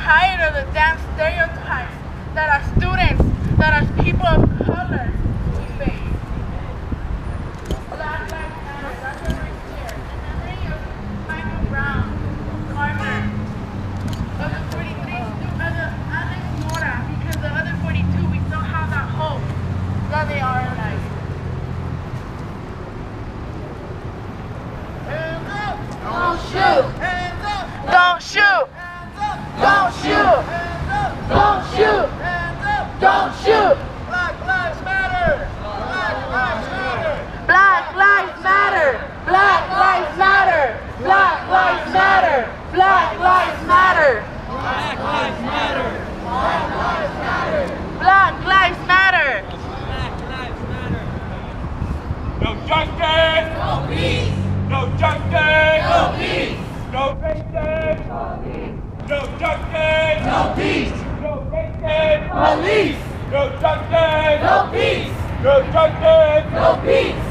tired of the damn stereotypes that as students, that as people of color, we face. Black Lives Matter, that's what we're here. In memory of Michael Brown, Carter, of the 43, of the Alex Mora, because the other 42, we still have that hope that they are alive. Hands up! Don't shoot! Hands up! Don't shoot! Hands up! Don't shoot! Hands up! Don't shoot! Hands up! Don't shoot! Black Lives Matter! Black Lives Matter! Black Lives Matter! Black Lives Matter! Black Lives Matter! Black Lives Matter! Black Lives Matter! Black Lives Matter! Black Lives Matter! Black Lives Matter! No justice! No peace! No justice! No peace! No justice! No peace! No justice! No peace! No justice! Police! No justice! No peace! No justice! No peace!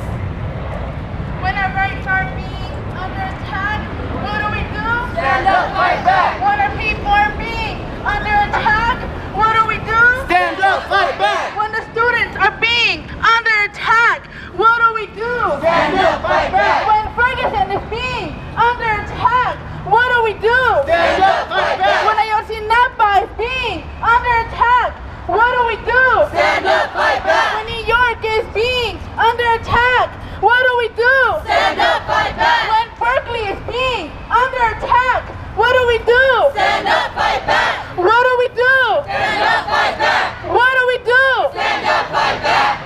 When our rights are being under attack, what do we do? Stand up, fight back! When our people are being under attack, what do we do? Stand up, fight back! When the students are being under attack, what do we do? Stand up, fight back! When Ferguson is being under attack, what do we do? Stand up, fight back! When Ayotzinapa is being under attack, what do we do? Stand up, fight back! When New York is being under attack, what do we do? Stand up, fight back! When Berkeley is being under attack, what do we do? Stand up, fight back! What do we do? Stand up, fight back! What do we do? Stand up, fight back!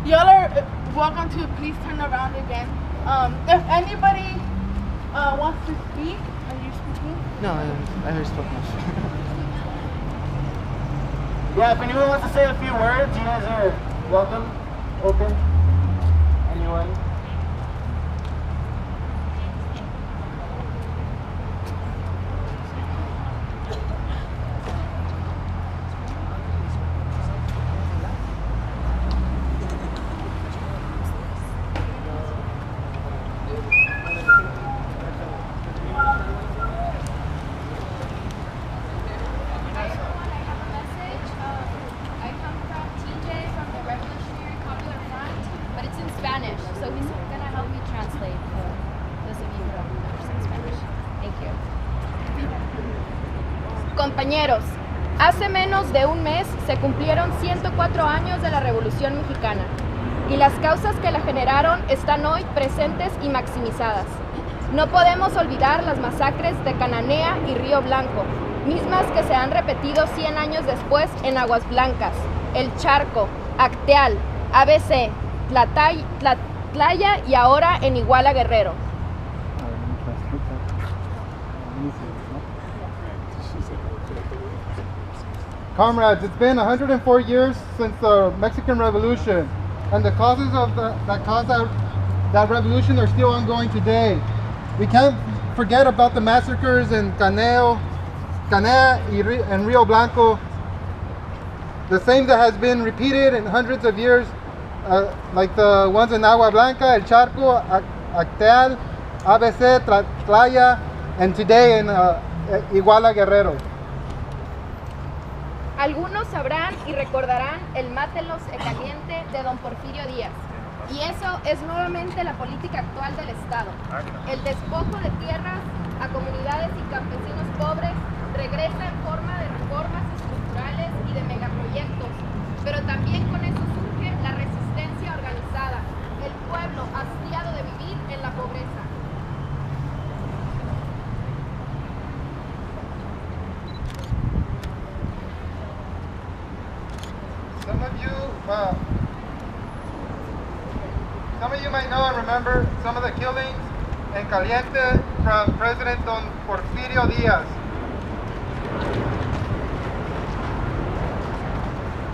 Y'all are welcome to please turn around again. If anybody wants to speak, are you speaking? No, I heard spoke much. Yeah, if anyone wants to say a few words, you guys are welcome, open. Anyone? So he's going to help me translate for those of you who don't understand Spanish. Thank you. Compañeros, hace menos de un mes se cumplieron 104 años de la Revolución Mexicana y las causas que la generaron están hoy presentes y maximizadas. No podemos olvidar las masacres de Cananea y Río Blanco, mismas que se han repetido 100 años después en Aguas Blancas, El Charco, Acteal, ABC, Tlatlaya y ahora en Iguala Guerrero. Comrades, it's been 104 years since the Mexican Revolution, and the causes of that caused that revolution are still ongoing today. We can't forget about the massacres in Canea and Rio Blanco, the same that has been repeated in hundreds of years, like the ones in Agua Blanca, El Charco, Acteal, ABC, Tlatlaya, and today in Iguala Guerrero. Algunos sabrán y recordarán el Mátelos Caliente de don Porfirio Díaz. Y eso es nuevamente la política actual del Estado. El despojo de tierras a comunidades y campesinos pobres regresa en forma de reformas estructurales y de megaproyectos, pero también con eso surge la resistencia organizada, el pueblo hastiado de vivir en la pobreza. Some of you might know and remember some of the killings in Caliente from President Don Porfirio Díaz.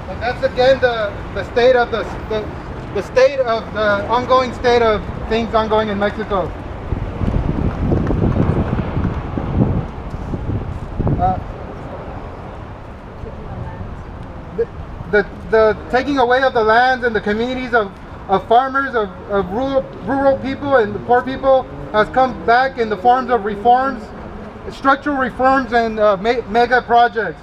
And that's again the state of the ongoing state of things ongoing in Mexico. The taking away of the lands and the communities of farmers, of rural people and the poor people, has come back in the forms of reforms, structural reforms, and mega projects.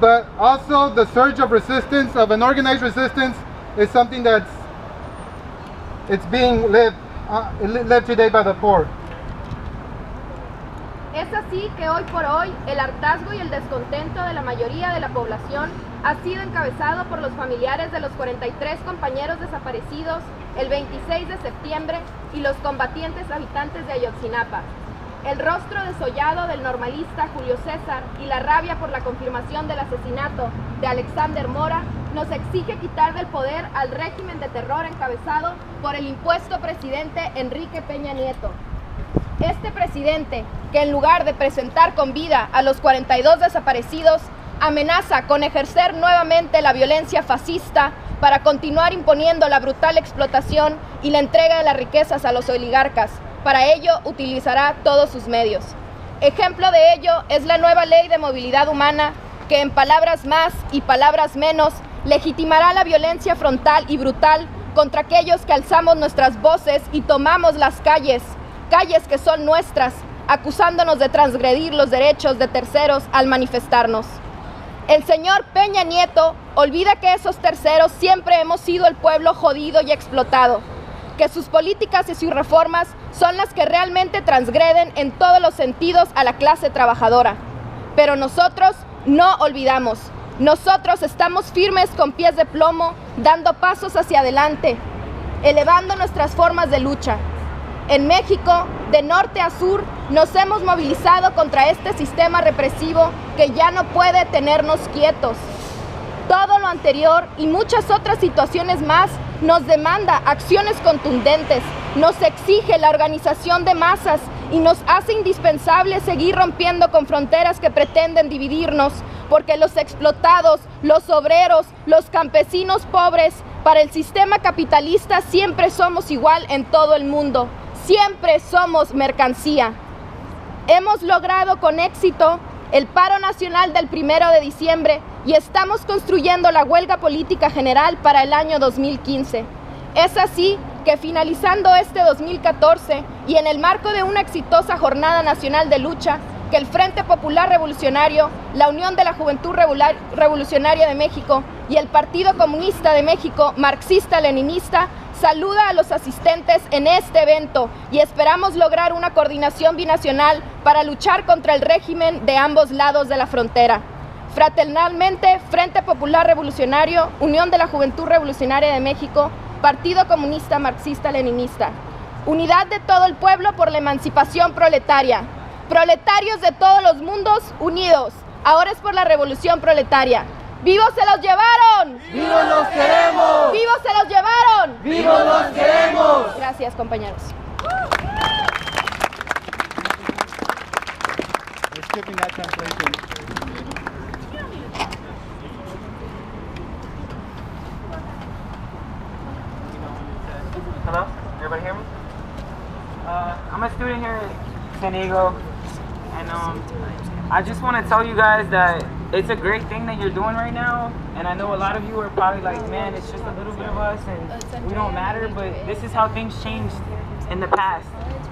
But also the surge of resistance, of an organized resistance, is something it's being lived today by the poor. Es así que hoy por hoy el hartazgo y el descontento de la mayoría de la población ha sido encabezado por los familiares de los 43 compañeros desaparecidos el 26 de septiembre y los combatientes habitantes de Ayotzinapa. El rostro desollado del normalista Julio César y la rabia por la confirmación del asesinato de Alexander Mora nos exige quitar del poder al régimen de terror encabezado por el impuesto presidente Enrique Peña Nieto. Este presidente, que en lugar de presentar con vida a los 42 desaparecidos, amenaza con ejercer nuevamente la violencia fascista para continuar imponiendo la brutal explotación y la entrega de las riquezas a los oligarcas. Para ello utilizará todos sus medios. Ejemplo de ello es la nueva ley de movilidad humana que en palabras más y palabras menos legitimará la violencia frontal y brutal contra aquellos que alzamos nuestras voces y tomamos las calles que son nuestras, acusándonos de transgredir los derechos de terceros al manifestarnos. El señor Peña Nieto olvida que esos terceros siempre hemos sido el pueblo jodido y explotado, que sus políticas y sus reformas son las que realmente transgreden en todos los sentidos a la clase trabajadora. Pero nosotros no olvidamos. Nosotros estamos firmes con pies de plomo, dando pasos hacia adelante, elevando nuestras formas de lucha. En México, de norte a sur, nos hemos movilizado contra este sistema represivo que ya no puede tenernos quietos. Todo lo anterior y muchas otras situaciones más nos demanda acciones contundentes, nos exige la organización de masas y nos hace indispensable seguir rompiendo con fronteras que pretenden dividirnos, porque los explotados, los obreros, los campesinos pobres, para el sistema capitalista siempre somos igual en todo el mundo, siempre somos mercancía. Hemos logrado con éxito el paro nacional del 1 de diciembre y estamos construyendo la huelga política general para el año 2015. Es así que finalizando este 2014 y en el marco de una exitosa jornada nacional de lucha, que el Frente Popular Revolucionario, la Unión de la Juventud Revolucionaria de México y el Partido Comunista de México Marxista-Leninista saluda a los asistentes en este evento y esperamos lograr una coordinación binacional para luchar contra el régimen de ambos lados de la frontera. Fraternalmente, Frente Popular Revolucionario, Unión de la Juventud Revolucionaria de México, Partido Comunista Marxista-Leninista. Unidad de todo el pueblo por la emancipación proletaria. Proletarios de todos los mundos unidos. Ahora es por la revolución proletaria. ¡Vivos se los llevaron! ¡Vivos los queremos! ¡Vivos se los llevaron! ¡Vivos los queremos! Gracias, compañeros. We're skipping that translation. Hello? Everybody hear me? I'm a student here at San Diego, and I just want to tell you guys that it's a great thing that you're doing right now, and I know a lot of you are probably like, man, it's just a little bit of us and we don't matter, but this is how things changed in the past,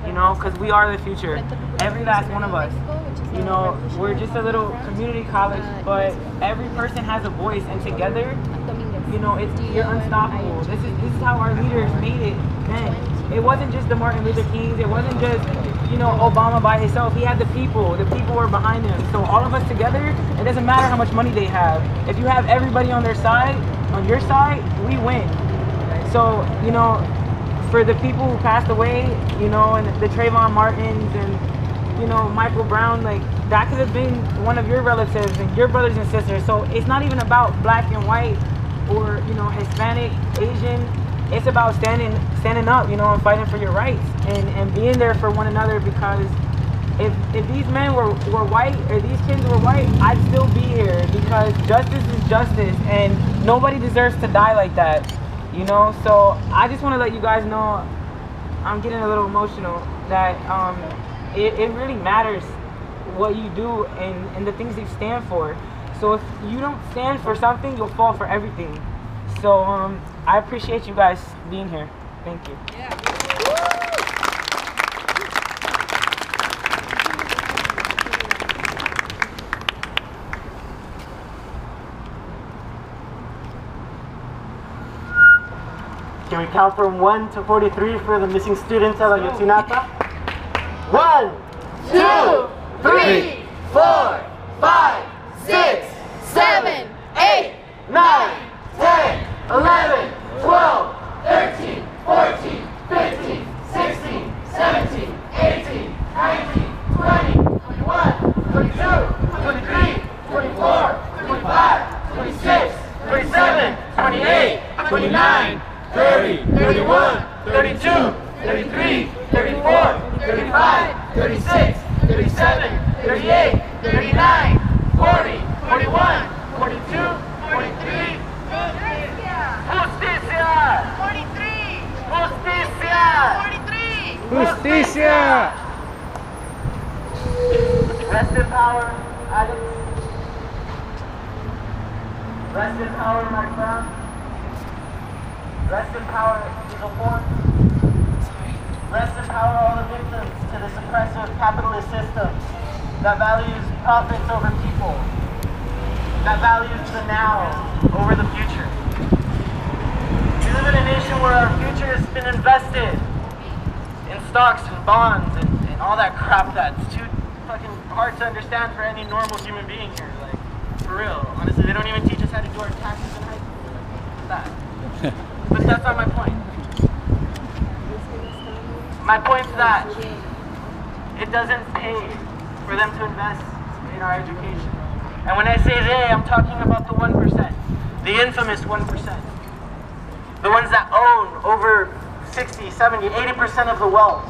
you know, because we are the future, every last one of us. You know, we're just a little community college, but every person has a voice, and together, you know, you're unstoppable. This is how our leaders made it then. It wasn't just the Martin Luther Kings, it wasn't just, you know, Obama by himself. He had the people were behind him. So all of us together, it doesn't matter how much money they have. If you have everybody on their side, on your side, we win. So, you know, for the people who passed away, you know, and the Trayvon Martins and, you know, Michael Brown, like, that could have been one of your relatives and your brothers and sisters. So it's not even about black and white or, you know, Hispanic, Asian. It's about standing up, you know, and fighting for your rights and being there for one another, because if these men were white, or these kids were white, I'd still be here, because justice is justice and nobody deserves to die like that, you know. So I just want to let you guys know, I'm getting a little emotional, that it really matters what you do and the things you stand for. So if you don't stand for something, you'll fall for everything. So I appreciate you guys being here. Thank you. Yeah. we count from 1 to 43 for the missing students of Ayotzinapa? 1, 2, 3, 4, 5, 6, 7, 8, 9, 10, 11, 12, 13, 14, 15, 16, 17, 18, 19, 20, 21, 22, 23, 24, 25, 26, 27, 28, 29, 30, 31, 32, 33, 34, 35, 36, 37, 38, 39, 40, 41, 42, 43. Justicia! 43! Justicia! 43! Justicia! Rest in power, Alex. Rest in power, Mark Brown. Rest in power, Eagle Ford. Rest in power, all the victims to this oppressive capitalist system that values profits over people, that values the now over the future. We live in a nation where our future has been invested in stocks and bonds and all that crap that's too fucking hard to understand for any normal human being here. Like, for real. Honestly, they don't even teach us how to do our taxes in high school. Like, that. But that's not my point. My point's that it doesn't pay for them to invest in our education. And when I say they, I'm talking about the 1%. The infamous 1%. The ones that own over 60, 70, 80% of the wealth.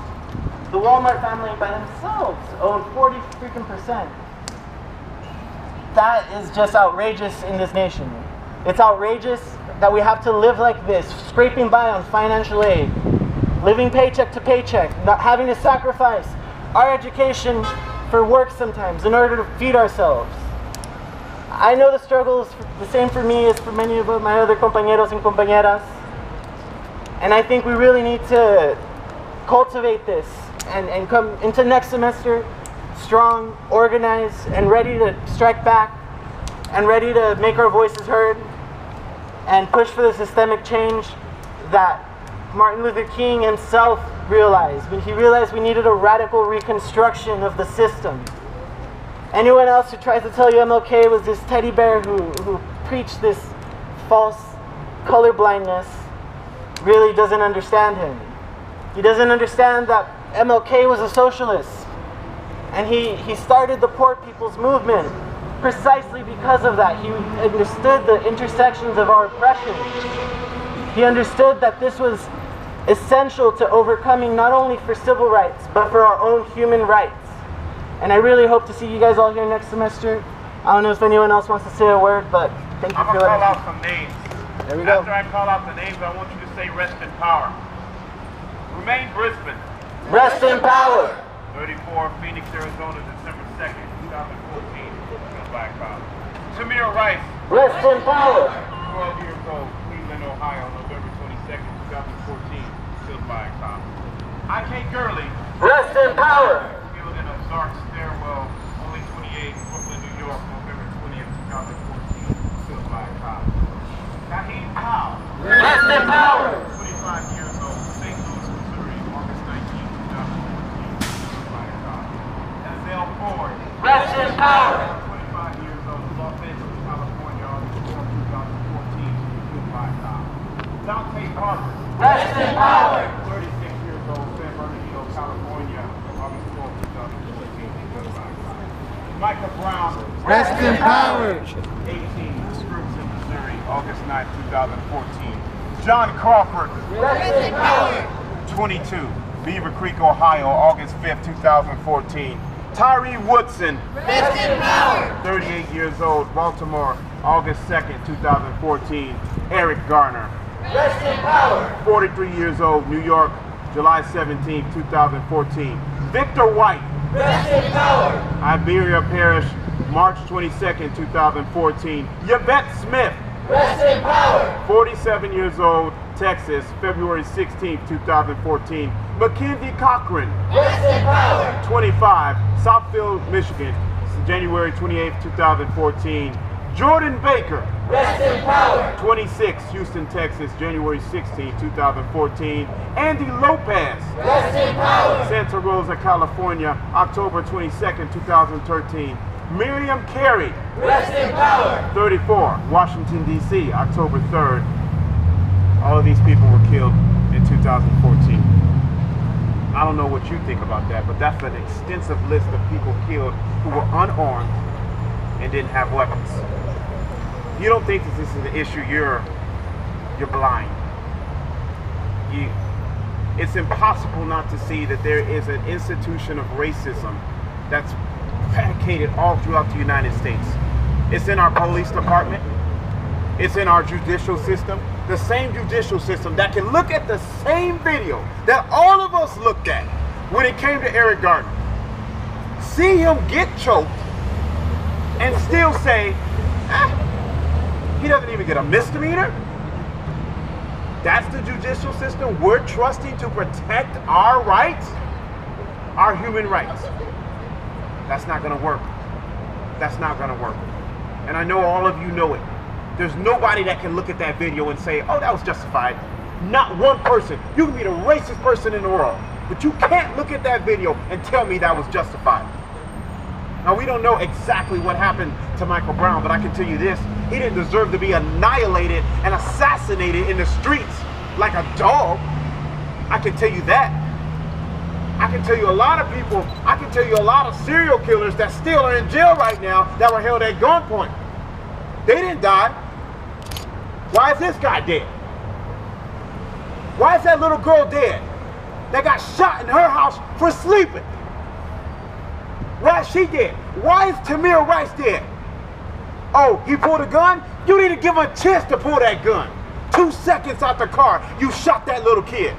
The Walmart family by themselves own 40 freaking %. That is just outrageous in this nation. It's outrageous that we have to live like this, scraping by on financial aid, living paycheck to paycheck, not having to sacrifice our education for work sometimes in order to feed ourselves. I know the struggle is the same for me as for many of my other compañeros and compañeras. And I think we really need to cultivate this and come into next semester strong, organized, and ready to strike back, and ready to make our voices heard and push for the systemic change that Martin Luther King himself realized. When he realized we needed a radical reconstruction of the system. Anyone else who tries to tell you MLK was this teddy bear who preached this false colorblindness really doesn't understand him. He doesn't understand that MLK was a socialist. And he started the Poor People's Movement precisely because of that. He understood the intersections of our oppression. He understood that this was essential to overcoming not only for civil rights, but for our own human rights. And I really hope to see you guys all here next semester. I don't know if anyone else wants to say a word, but thank you for letting me. I'm going to call out some names. There we go. After I call out the names, I want you to say rest in power. Remain Brisbane. Rest in power. 34, Phoenix, Arizona, December 2nd, 2014. Black Cloud. Tamir Rice. Rest in power. 12 years old, Cleveland, Ohio, November 22nd, 2014. Still Black Cloud. I.K. Gurley. Rest in power. Killed in a dark stairwell, only 28, Brooklyn, New York, November 20th, 2014. Still Black Cloud. Naheem Powell. Rest in power. 25 years old, St. Louis, Missouri, August 19th, 2014. Still Black Cloud. Denzel Ford. Rest in power. 25 years old, Los Angeles, California, August 4th, 2014. Still Black Cloud. Dante Parker. Rest in power. 36 years old, San Bernardino, California, August 12th, 2014. Still Black Cloud. Micah Brown. Rest in power. 18, Scripps, Missouri, August 9th, 2014. John Crawford. Rest in power. 22, Beaver Creek, Ohio, August 5th, 2014. Tyree Woodson. Rest in power. 38 years old, Baltimore, August 2nd, 2014. Eric Garner. Rest in power. 43 years old, New York, July 17th, 2014. Victor White. Rest in power. Iberia Parish, March 22nd, 2014. Yvette Smith. Rest in power. 47 years old, Texas, February 16th, 2014. Mackenzie Cochran. Rest in power. 25, Southfield, Michigan, January 28th, 2014. Jordan Baker. Rest in power. 26, Houston, Texas, January 16, 2014. Andy Lopez. Rest in power. Santa Rosa, California, October 22nd, 2013. Miriam Carey. Rest in power. 34, Washington, D.C., October 3rd. All of these people were killed in 2014. I don't know what you think about that, but that's an extensive list of people killed who were unarmed and didn't have weapons. You don't think that this is an issue, you're blind. It's impossible not to see that there is an institution of racism that's predicated all throughout the United States. It's in our police department. It's in our judicial system. The same judicial system that can look at the same video that all of us looked at when it came to Eric Garner. See him get choked and still say, he doesn't even get a misdemeanor. That's the judicial system we're trusting to protect our rights, our human rights. That's not gonna work. That's not gonna work. And I know all of you know it. There's nobody that can look at that video and say, oh, that was justified. Not one person. You can be the racist person in the world, but you can't look at that video and tell me that was justified. Now, we don't know exactly what happened to Michael Brown, but I can tell you this. He didn't deserve to be annihilated and assassinated in the streets like a dog. I can tell you that. I can tell you a lot of people, I can tell you a lot of serial killers that still are in jail right now that were held at gunpoint. They didn't die. Why is this guy dead? Why is that little girl dead that got shot in her house for sleeping? Why is she dead? Why is Tamir Rice dead? Oh, he pulled a gun? You didn't give him a chance to pull that gun. 2 seconds out the car, you shot that little kid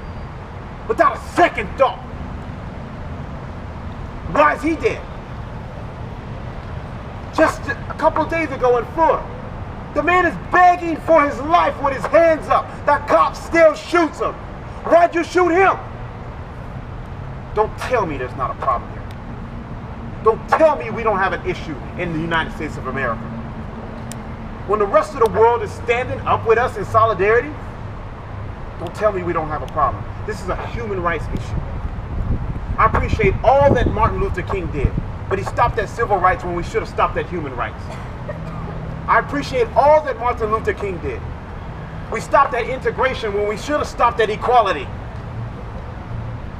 without a second thought. Why is he dead? Just a couple days ago in Florida, the man is begging for his life with his hands up. That cop still shoots him. Why'd you shoot him? Don't tell me there's not a problem here. Don't tell me we don't have an issue in the United States of America. When the rest of the world is standing up with us in solidarity, don't tell me we don't have a problem. This is a human rights issue. I appreciate all that Martin Luther King did, but he stopped at civil rights when we should have stopped at human rights. I appreciate all that Martin Luther King did. We stopped at integration when we should have stopped at equality.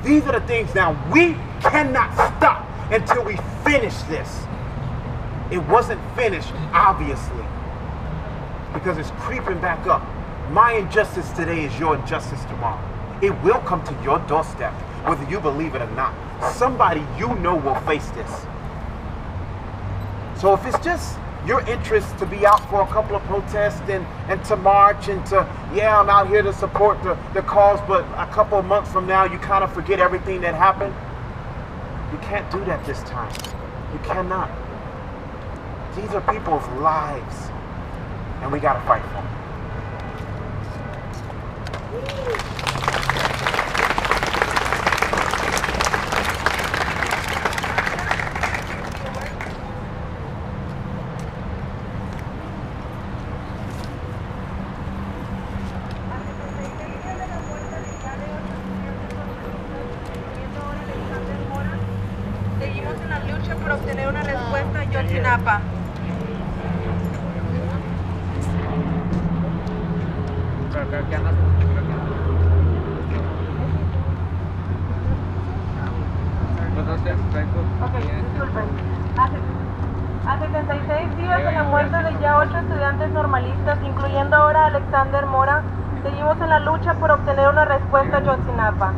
These are the things now we cannot stop until we finish this. It wasn't finished, obviously, because it's creeping back up. My injustice today is your injustice tomorrow. It will come to your doorstep, whether you believe it or not. Somebody you know will face this. So if it's just your interest to be out for a couple of protests and to march and to, yeah, I'm out here to support the cause, but a couple of months from now you kind of forget everything that happened, you can't do that this time. You cannot. These are people's lives, and we gotta fight for them. Seguimos en la lucha por obtener una respuesta a Ayotzinapa. A 76 días de la muerte de ya 8 estudiantes normalistas, incluyendo ahora a Alexander Mora, seguimos en la lucha por obtener una respuesta a Ayotzinapa.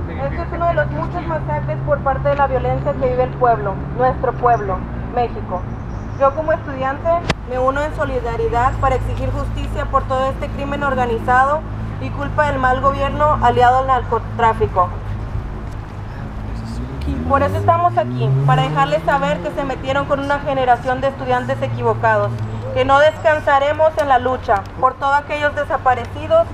Este es uno de los muchos masacres por parte de la violencia que vive el pueblo, nuestro pueblo, México. Yo como estudiante me uno en solidaridad para exigir justicia por todo este crimen organizado y culpa del mal gobierno aliado al narcotráfico. Por eso estamos aquí, para dejarles saber que se metieron con una generación de estudiantes equivocados, que no descansaremos en la lucha por todos aquellos desaparecidos